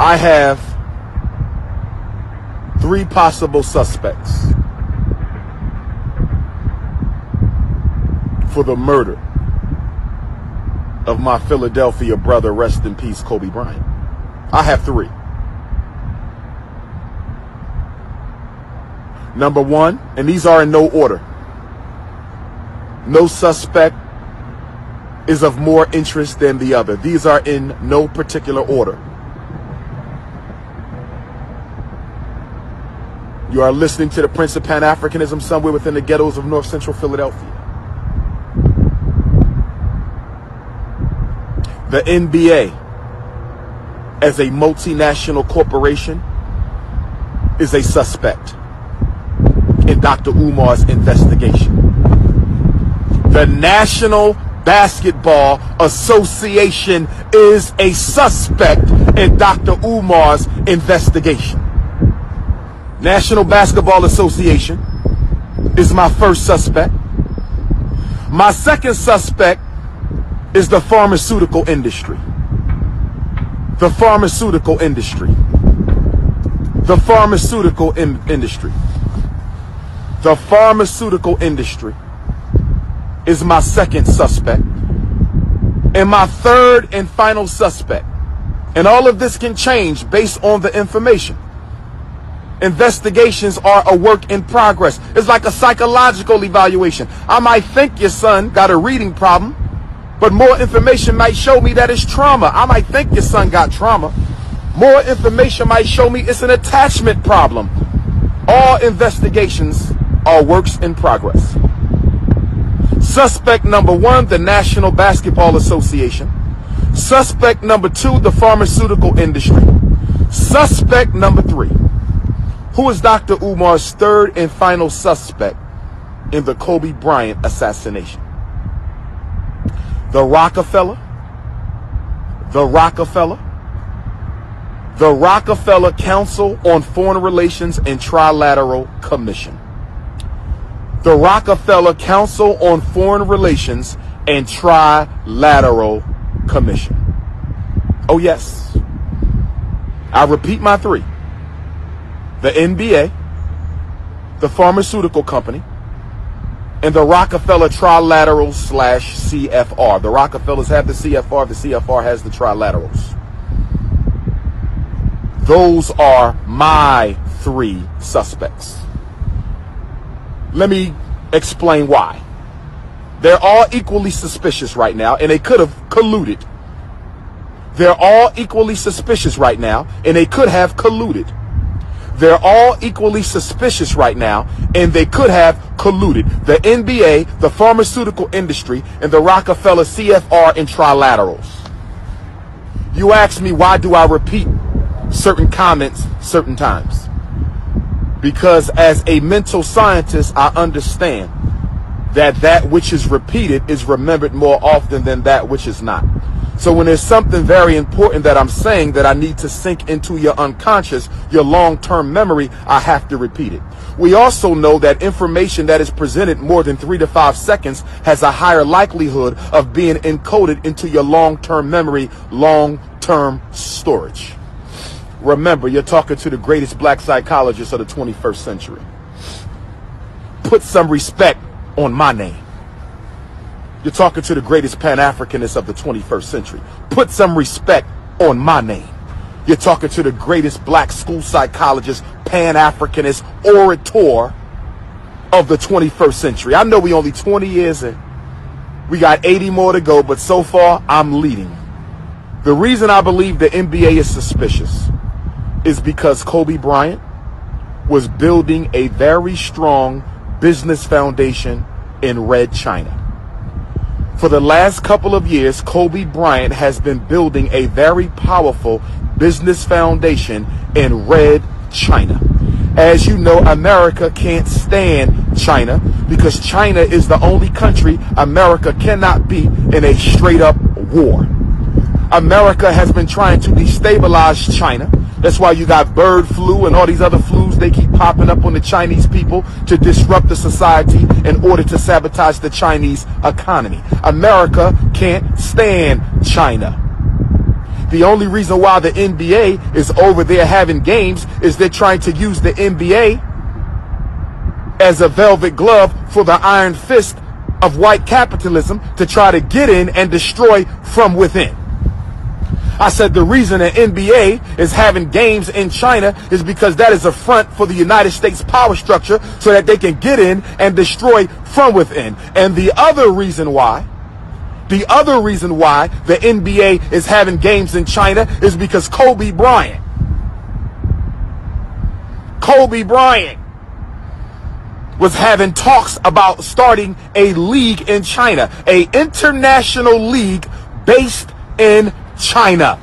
I have 3 possible suspects for the murder of my Philadelphia brother, rest in peace, Kobe Bryant. I have 3. Number 1, and these are in no order. No suspect is of more interest than the other. These are in no particular order. You are listening to the Prince of Pan-Africanism somewhere within the ghettos of North Central Philadelphia. The NBA, as a multinational corporation, is a suspect in Dr. Umar's investigation. The National Basketball Association is a suspect in Dr. Umar's investigation. National Basketball Association is my first suspect. My second suspect is the pharmaceutical industry. The pharmaceutical industry. The pharmaceutical industry. The pharmaceutical industry is my second suspect. And my third and final suspect, and all of this can change based on the information. Investigations are a work in progress. It's like a psychological evaluation. I might think your son got a reading problem, but more information might show me that it's trauma. I might think your son got trauma. More information might show me it's an attachment problem. All investigations are works in progress. Suspect number 1, the National Basketball Association. Suspect number 2, the pharmaceutical industry. Suspect number 3, who is Dr. Umar's third and final suspect in the Kobe Bryant assassination. The Rockefeller Council on Foreign Relations and Trilateral Commission. The Rockefeller Council on Foreign Relations and Trilateral Commission. Oh yes. I repeat my 3. The NBA, the pharmaceutical company, and the Rockefeller Trilateral / CFR. The Rockefellers have the CFR has the Trilaterals. Those are my 3 suspects. Let me explain why. They're all equally suspicious right now, and they could have colluded. They're all equally suspicious right now, and they could have colluded. They're all equally suspicious right now, and they could have colluded. The NBA, the pharmaceutical industry, and the Rockefeller CFR and Trilaterals. You ask me, why do I repeat certain comments certain times? Because as a mental scientist, I understand that which is repeated is remembered more often than that which is not. So when there's something very important that I'm saying that I need to sink into your unconscious, your long-term memory, I have to repeat it. We also know that information that is presented more than 3 to 5 seconds has a higher likelihood of being encoded into your long-term memory, long-term storage. Remember, you're talking to the greatest black psychologist of the 21st century. Put some respect on my name. You're talking to the greatest Pan-Africanist of the 21st century. Put some respect on my name. You're talking to the greatest black school psychologist, Pan-Africanist, orator of the 21st century. I know we only 20 years in. We got 80 more to go, but so far, I'm leading. The reason I believe the NBA is suspicious is because Kobe Bryant was building a very strong business foundation in Red China. For the last couple of years, Kobe Bryant has been building a very powerful business foundation in Red China. As you know, America can't stand China because China is the only country America cannot be in a straight up war. America has been trying to destabilize China. That's why you got bird flu and all these other flus. They keep popping up on the Chinese people to disrupt the society in order to sabotage the Chinese economy. America can't stand China. The only reason why the NBA is over there having games is they're trying to use the NBA as a velvet glove for the iron fist of white capitalism to try to get in and destroy from within. I said the reason the NBA is having games in China is because that is a front for the United States power structure so that they can get in and destroy from within. And the other reason why the NBA is having games in China is because Kobe Bryant was having talks about starting a league in China, a international league based in China.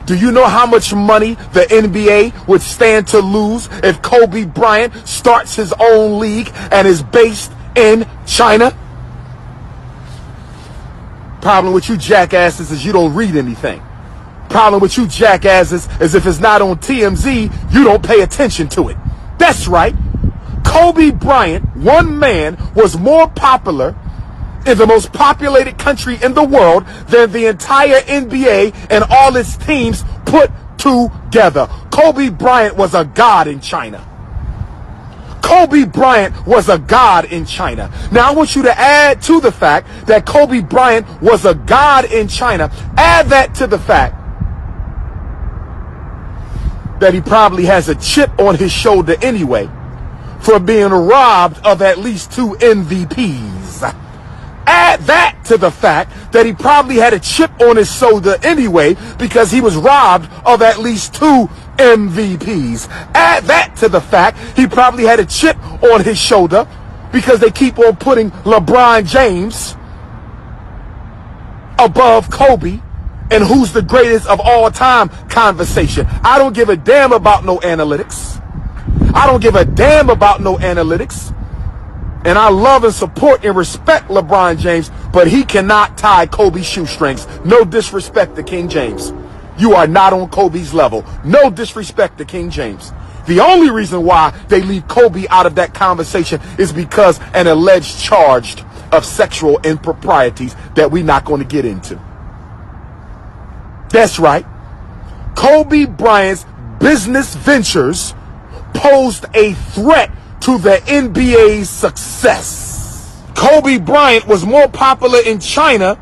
Do you know how much money the NBA would stand to lose if Kobe Bryant starts his own league and is based in China? Problem with you jackasses is you don't read anything. Problem with you jackasses is if it's not on TMZ, you don't pay attention to it. That's right. Kobe Bryant, one man, was more popular in the most populated country in the world than the entire NBA and all its teams put together. Kobe Bryant was a god in China. Kobe Bryant was a god in China. Now I want you to add to the fact that Kobe Bryant was a god in China. Add that to the fact that he probably has a chip on his shoulder anyway for being robbed of at least 2 MVPs. Add that to the fact that he probably had a chip on his shoulder anyway because he was robbed of at least 2 MVPs. Add that to the fact he probably had a chip on his shoulder because they keep on putting LeBron James above Kobe and who's the greatest of all time conversation. I don't give a damn about no analytics. I don't give a damn about no analytics. And I love and support and respect LeBron James, but he cannot tie Kobe's shoestrings. No disrespect to King James. You are not on Kobe's level. No disrespect to King James. The only reason why they leave Kobe out of that conversation is because an alleged charge of sexual improprieties that we're not going to get into. That's right. Kobe Bryant's business ventures posed a threat to the NBA's success. Kobe Bryant was more popular in China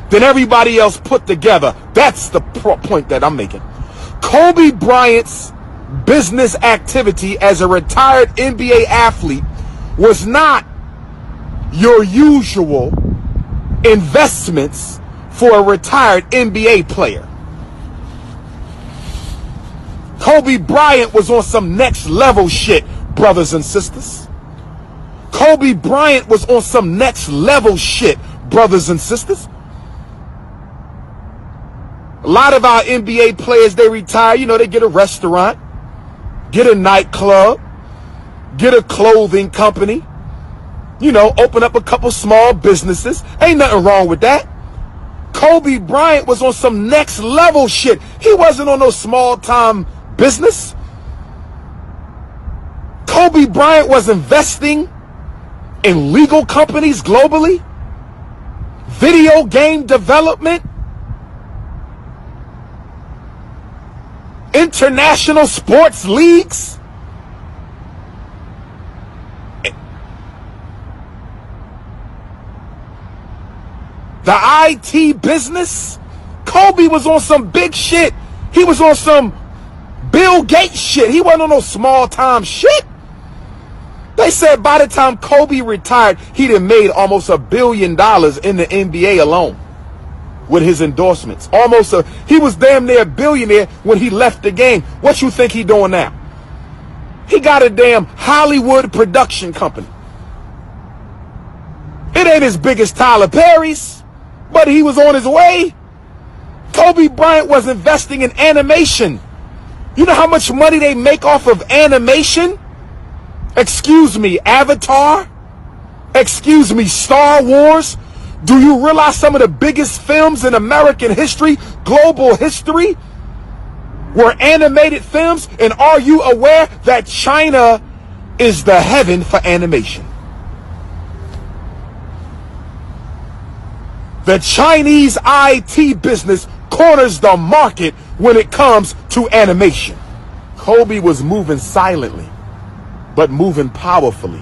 than everybody else put together. That's the point that I'm making. Kobe Bryant's business activity as a retired NBA athlete was not your usual investments for a retired NBA player. Kobe Bryant was on some next level shit, brothers and sisters. Kobe Bryant was on some next level shit, brothers and sisters. A lot of our NBA players, they retire, they get a restaurant, get a nightclub, get a clothing company, open up a couple small businesses. Ain't nothing wrong with that. Kobe Bryant was on some next level shit. He wasn't on no small time business. Kobe Bryant was investing in legal companies globally, video game development, international sports leagues, the IT business. Kobe was on some big shit. He was on some Bill Gates shit. He wasn't on no small time shit. They said by the time Kobe retired, he'd have made almost $1 billion in the NBA alone with his endorsements. He was damn near a billionaire when he left the game. What you think he doing now? He got a damn Hollywood production company. It ain't as big as Tyler Perry's, but he was on his way. Kobe Bryant was investing in animation. You know how much money they make off of animation? Excuse me, Avatar? Excuse me, Star Wars? Do you realize some of the biggest films in American history, global history, were animated films? And are you aware that China is the heaven for animation? The Chinese IT business corners the market when it comes to animation. Kobe was moving silently, but moving powerfully.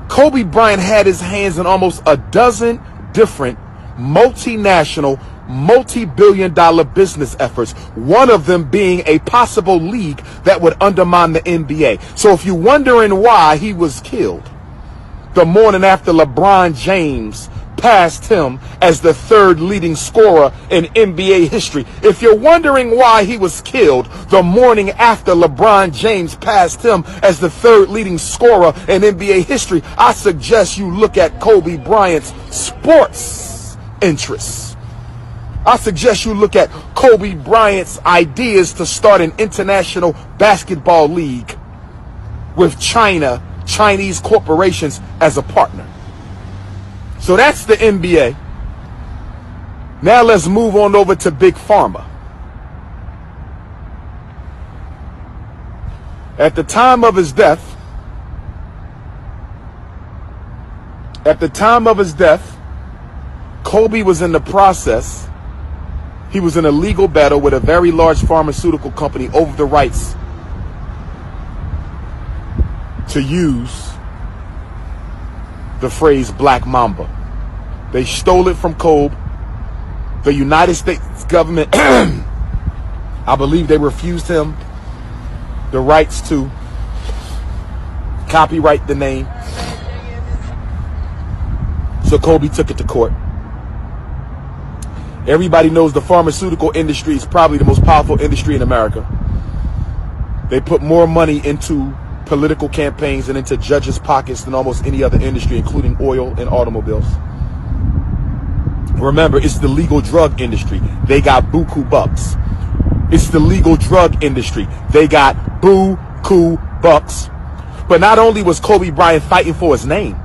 Kobe Bryant had his hands in almost a dozen different multinational, multi-billion-dollar business efforts, one of them being a possible league that would undermine the NBA. So if you're wondering why he was killed the morning after LeBron James passed him as the third leading scorer in NBA history, if you're wondering why he was killed the morning after LeBron James passed him as the third leading scorer in NBA history, I suggest you look at Kobe Bryant's sports interests. I suggest you look at Kobe Bryant's ideas to start an international basketball league with Chinese corporations as a partner. So that's the NBA. Now let's move on over to Big Pharma. At the time of his death, Kobe was in the process. He was in a legal battle with a very large pharmaceutical company over the rights to use the phrase Black Mamba. They stole it from Kobe. The United States government, I believe they refused him the rights to copyright the name. So Kobe took it to court. Everybody knows the pharmaceutical industry is probably the most powerful industry in America. They put more money into political campaigns and into judges' pockets than almost any other industry, including oil and automobiles. Remember, it's the legal drug industry. They got buku bucks. It's the legal drug industry. They got buku bucks. But not only was Kobe Bryant fighting for his name,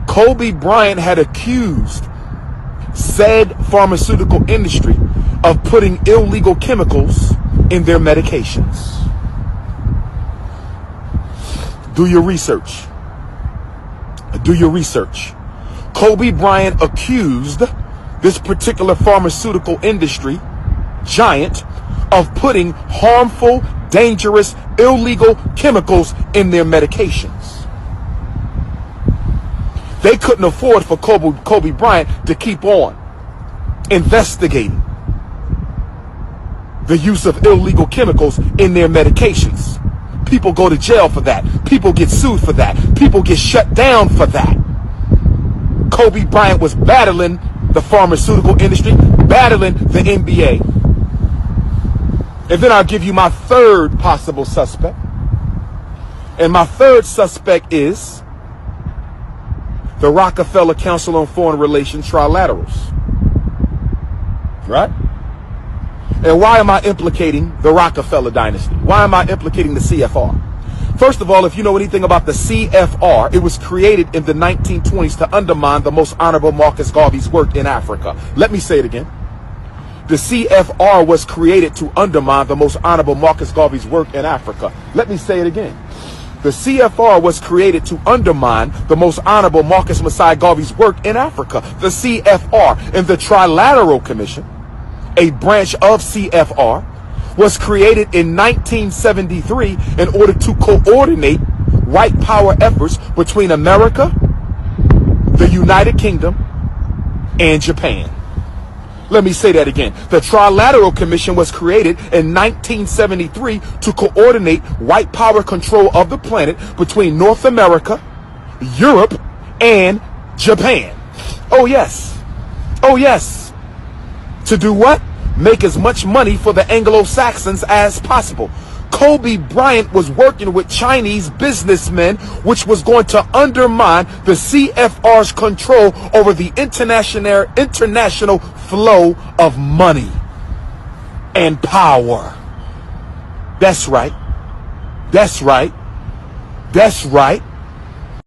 Kobe Bryant had accused said pharmaceutical industry of putting illegal chemicals in their medications. Do your research. Kobe Bryant accused this particular pharmaceutical industry giant of putting harmful, dangerous, illegal chemicals in their medications. They couldn't afford for Kobe Bryant to keep on investigating the use of illegal chemicals in their medications. People go to jail for that. People get sued for that. People get shut down for that. Kobe Bryant was battling the pharmaceutical industry, battling the NBA. And then I'll give you my third possible suspect. And my third suspect is the Rockefeller Council on Foreign Relations Trilaterals. Right? And why am I implicating the Rockefeller dynasty? Why am I implicating the CFR? First of all, if you know anything about the CFR, it was created in the 1920s to undermine the most honorable Marcus Garvey's work in Africa. Let me say it again. The CFR was created to undermine the most honorable Marcus Garvey's work in Africa. Let me say it again. The CFR was created to undermine the most honorable Marcus Messiah Garvey's work in Africa. The CFR and the Trilateral Commission, a branch of CFR, was created in 1973 in order to coordinate white power efforts between America, the United Kingdom, and Japan. Let me say that again. The Trilateral Commission was created in 1973 to coordinate white power control of the planet between North America, Europe, and Japan. Oh yes. Oh yes. To do what? Make as much money for the Anglo-Saxons as possible. Kobe Bryant was working with Chinese businessmen, which was going to undermine the CFR's control over the international flow of money and power. That's right. That's right. That's right.